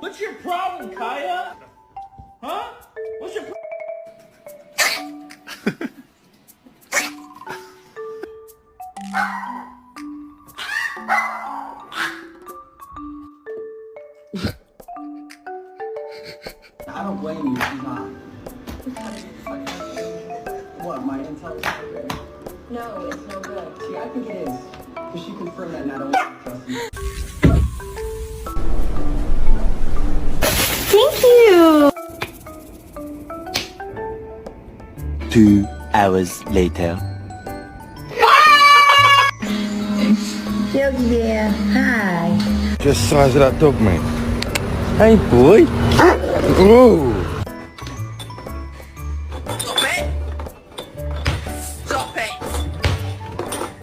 What's your problem, Kaya? Huh? What's your I don't blame you if she's not. What, my intelligence? No, it's no good. See, I think it is. Because she confirmed that and I don't want to trust you. Thank you! 2 hours later. Yogi Bear, hi. Just size of that dog, mate. Hey, boy. Ooh.